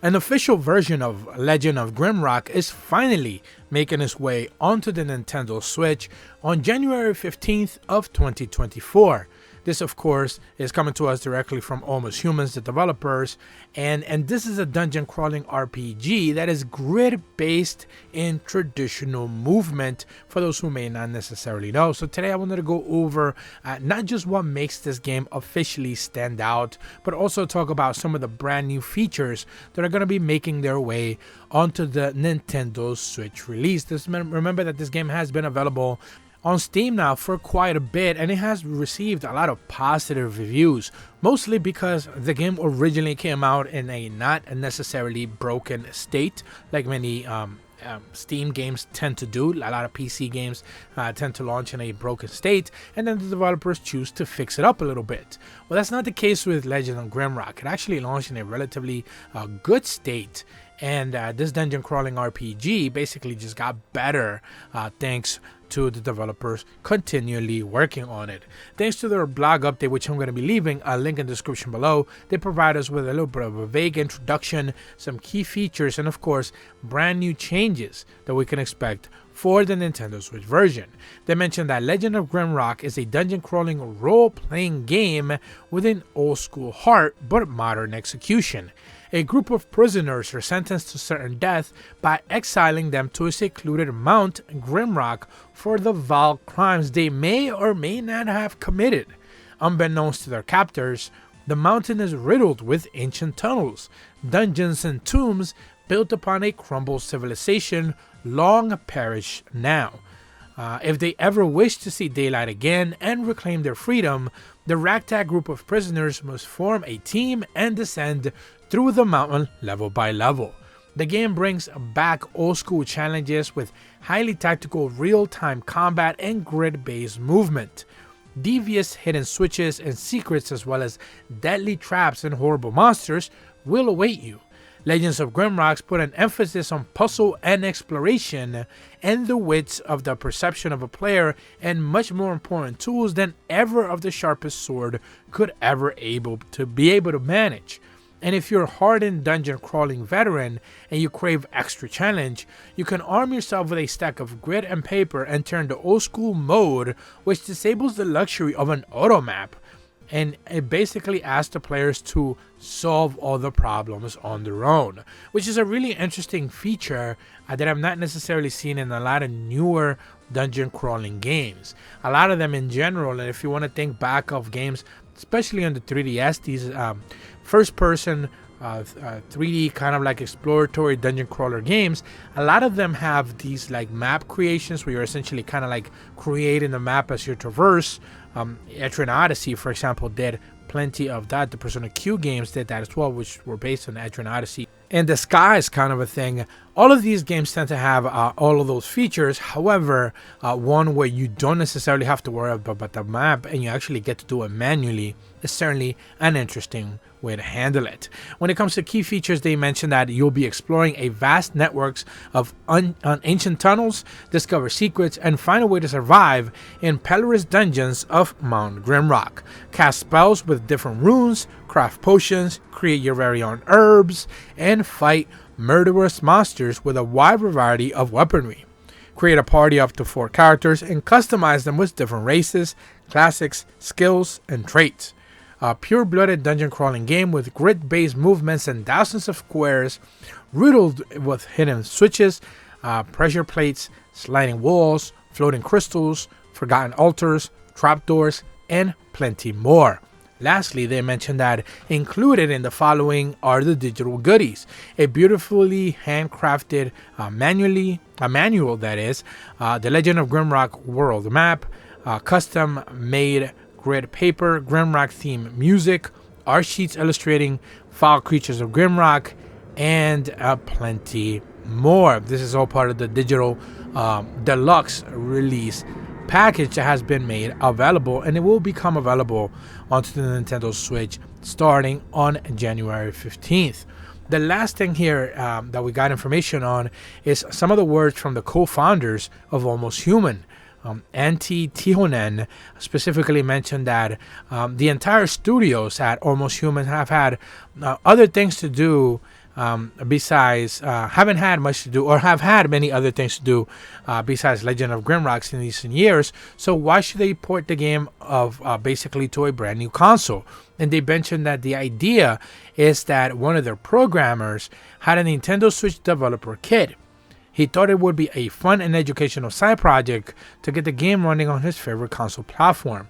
An official version of Legend of Grimrock is finally making its way onto the Nintendo Switch on January 15th of 2024. This, of course, is coming to us directly from Almost Humans, the developers, and this is a dungeon crawling RPG that is grid-based in traditional movement, for those who may not necessarily know. So today I wanted to go over not just what makes this game officially stand out, but also talk about some of the brand new features that are going to be making their way onto the Nintendo Switch release. Remember that this game has been available on Steam now for quite a bit, and it has received a lot of positive reviews, mostly because the game originally came out in a not necessarily broken state like many Steam games tend to do. A lot of PC games tend to launch in a broken state, and then the developers choose to fix it up a little bit. Well, that's not the case with Legend of Grimrock. It actually launched in a relatively good state, and this dungeon crawling RPG basically just got better thanks to the developers continually working on it. Thanks to their blog update, which I'm going to be leaving a link in the description below, they provide us with a little bit of a vague introduction, some key features, and of course, brand new changes that we can expect for the Nintendo Switch version. They mentioned that Legend of Grimrock is a dungeon crawling role-playing game with an old-school heart but modern execution. A group of prisoners are sentenced to certain death by exiling them to a secluded Mount Grimrock for the vile crimes they may or may not have committed. Unbeknownst to their captors, the mountain is riddled with ancient tunnels, dungeons, and tombs built upon a crumbled civilization long perished now. If they ever wish to see daylight again and reclaim their freedom, the ragtag group of prisoners must form a team and descend through the mountain level by level. The game brings back old school challenges with highly tactical real-time combat and grid-based movement. Devious hidden switches and secrets, as well as deadly traps and horrible monsters, will await you. Legends of Grimrock put an emphasis on puzzle and exploration and the wits of the perception of a player, and much more important tools than ever of the sharpest sword could ever be able to manage. And if you're a hardened dungeon crawling veteran and you crave extra challenge, you can arm yourself with a stack of grid and paper and turn to old school mode, which disables the luxury of an auto map. And it basically asks the players to solve all the problems on their own, which is a really interesting feature that I've not necessarily seen in a lot of newer dungeon crawling games. A lot of them in general, and if you want to think back of games, especially on the 3DS, these first person 3D kind of like exploratory dungeon crawler games, a lot of them have these like map creations where you're essentially kind of like creating the map as you traverse. Etrian Odyssey, for example, did plenty of that. The Persona Q games did that as well, which were based on Etrian Odyssey. And the sky is kind of a thing. All of these games tend to have all of those features. However, one where you don't necessarily have to worry about the map and you actually get to do it manually is certainly an interesting way to handle it. When it comes to key features, they mentioned that you'll be exploring a vast networks of ancient tunnels, discover secrets, and find a way to survive in perilous dungeons of Mount Grimrock. Cast spells with different runes, craft potions, create your very own herbs, and fight murderous monsters with a wide variety of weaponry. Create a party of up to 4 characters and customize them with different races, classics, skills, and traits. A pure-blooded dungeon crawling game with grid-based movements and thousands of squares, riddled with hidden switches, pressure plates, sliding walls, floating crystals, forgotten altars, trapdoors, and plenty more. Lastly, they mentioned that included in the following are the digital goodies: a beautifully handcrafted manual that is, the Legend of Grimrock world map, custom-made grid paper, Grimrock theme music, art sheets illustrating foul creatures of Grimrock, and plenty more. This is all part of the digital deluxe release package that has been made available, and it will become available onto the Nintendo Switch starting on January 15th. The last thing here that we got information on is some of the words from the co-founders of Almost Human. Antti Tihonen specifically mentioned that the entire studios at Almost Human have had other things to do besides haven't had much to do, or have had many other things to do besides Legend of Grimrock in recent years. So why should they port the game of basically to a brand new console? And they mentioned that the idea is that one of their programmers had a Nintendo Switch developer kit. He thought it would be a fun and educational side project to get the game running on his favorite console platform.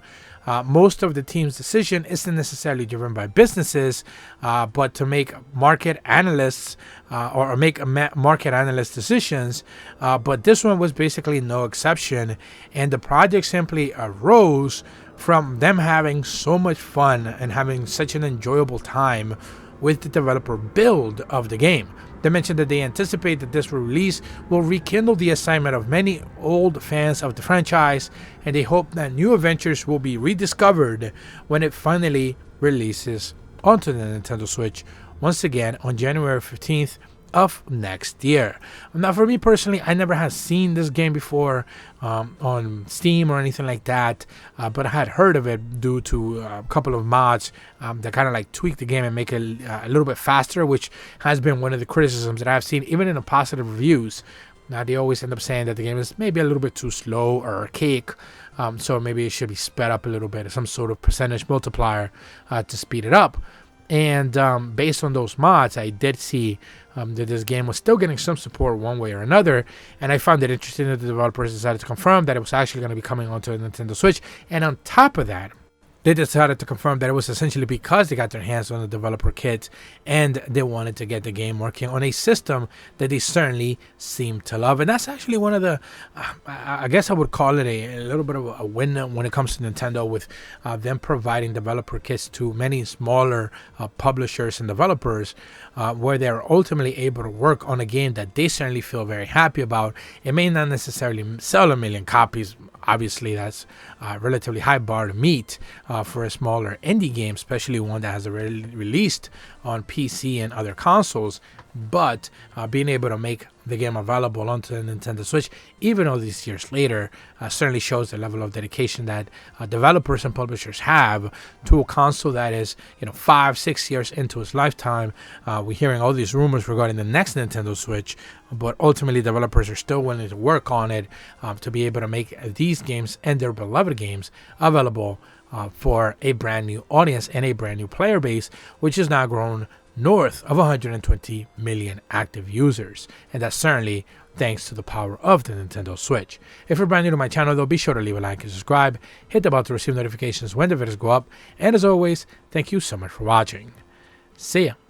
Most of the team's decision isn't necessarily driven by businesses, but to make market analysts market analyst decisions. But this one was basically no exception, and the project simply arose from them having so much fun and having such an enjoyable time with the developer build of the game. They mentioned that they anticipate that this release will rekindle the excitement of many old fans of the franchise, and they hope that new adventures will be rediscovered when it finally releases onto the Nintendo Switch once again on January 15th of next year. Now, for me personally, I never had seen this game before on Steam or anything like that, but I had heard of it due to a couple of mods that kind of like tweak the game and make it a little bit faster, which has been one of the criticisms that I've seen, even in the positive reviews. Now, they always end up saying that the game is maybe a little bit too slow or archaic, so maybe it should be sped up a little bit, some sort of percentage multiplier to speed it up. And based on those mods, I did see that this game was still getting some support one way or another, and I found it interesting that the developers decided to confirm that it was actually going to be coming onto the Nintendo Switch. And on top of that, they decided to confirm that it was essentially because they got their hands on the developer kit and they wanted to get the game working on a system that they certainly seem to love. And that's actually one of the, I guess I would call it a little bit of a win when it comes to Nintendo, with them providing developer kits to many smaller publishers and developers, where they're ultimately able to work on a game that they certainly feel very happy about. It may not necessarily sell 1 million copies. Obviously, that's a relatively high bar to meet for a smaller indie game, especially one that has already released on PC and other consoles. But being able to make the game available onto the Nintendo Switch, even all these years later, certainly shows the level of dedication that developers and publishers have to a console that is, 5-6 years into its lifetime. We're hearing all these rumors regarding the next Nintendo Switch, but ultimately developers are still willing to work on it to be able to make these games and their beloved games available for a brand new audience and a brand new player base, which has now grown north of 120 million active users, and that's certainly thanks to the power of the Nintendo Switch. If you're brand new to my channel though, be sure to leave a like and subscribe, hit the bell to receive notifications when the videos go up, and as always, thank you so much for watching. See ya.